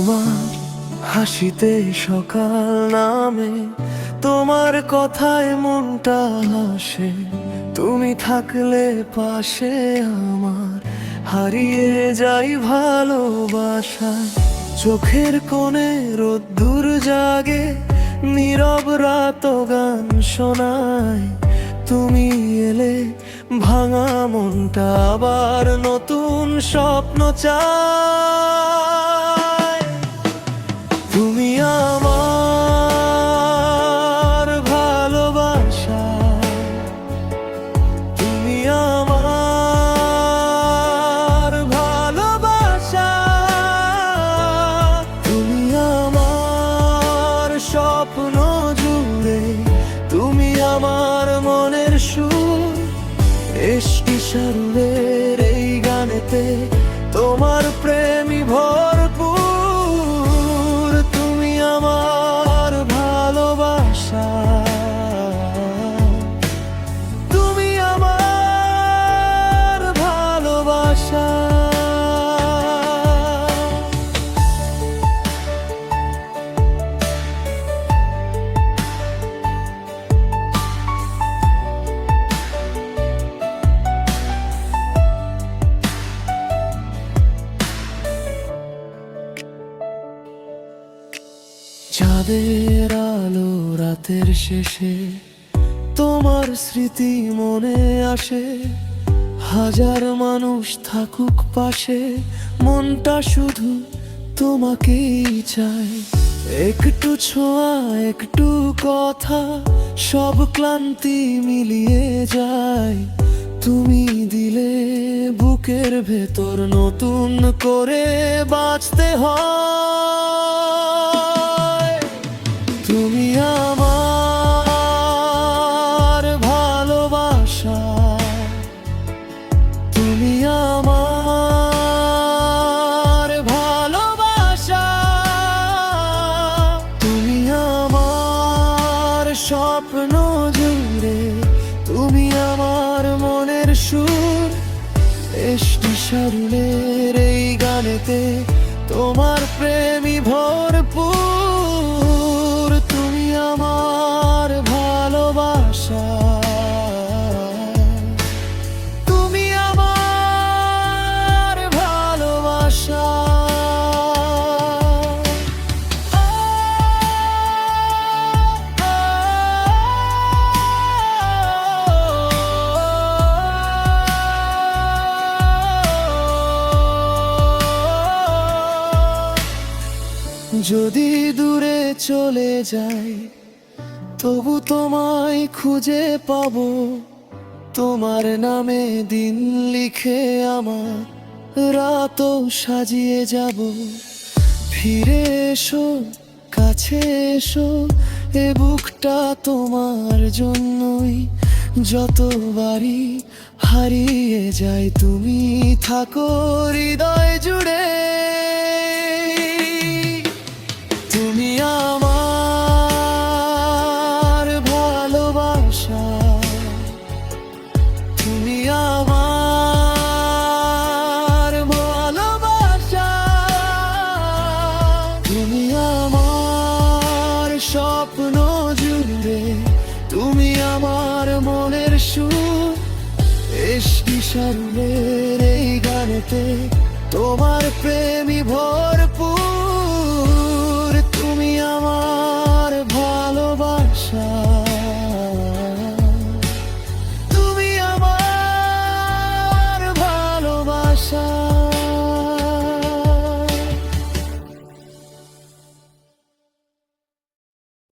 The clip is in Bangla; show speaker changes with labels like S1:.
S1: তোমার হাসিতে সকাল নামে, তোমার কথায় মনটা হাসে। তুমি থাকলে পাশে আমার, হারিয়ে যাই ভালোবাসায়। চোখের কোণে রোদ্দুর জাগে, নীরব রাত গান শোনায়। তুমি এলে ভাঙা মনটা আবার নতুন স্বপ্ন চায়। তুমি আমার ভালোবাসা, তুমি আমার ভালোবাসা, তুমি আমার স্বপ্ন জুড়ে, তুমি আমার মনের সুর। এসকি সারুলের এই গানেতে তোমার প্রেমই ভরপুর। তুমি আমার ভালোবাসা, তুমি আমার ভালোবাসা। চাঁদের আলো রাতের শেষে, তোমার স্মৃতি মনে আসে। হাজার মানুষ থাকুক পাশে, মনটা শুধু তোমাকেই চায়। একটু ছোঁয়া, একটু কথা, সব ক্লান্তি মিলিয়ে যায়। তুমি দিলে বুকের ভেতর নতুন করে বাঁচতে হয়। তুমি আমার ভালোবাসা, তুমি আমার ভালোবাসা, তুমি আমার স্বপ্ন জুড়ে, তুমি আমার মনের সুর। এসকি সারুলের এই গানেতে তোমার প্রেমই ভরপুর। তুমি আমার ভালোবাসা, তুমি আমার ভালোবাসা। যদি দূরে চলে যাই, তবু তোমায় খুঁজে পাবো। তোমার নামে দিন লিখে আমার রাতও সাজিয়ে যাব। ফিরে এসো, কাছে এসো, এ বুকটা তোমার জন্যই। যতবারই হারিয়ে যায়, তুমি থাকো হৃদয় জুড়ে। তুমি আমার ভালোবাসা, তুমি আমার ভালোবাসা, তুমি আমার স্বপ্ন জুড়ে, তুমি আমার মনের সুর। এসকি সারুলের এই গানেতে তোমার প্রেমই ভরপুর।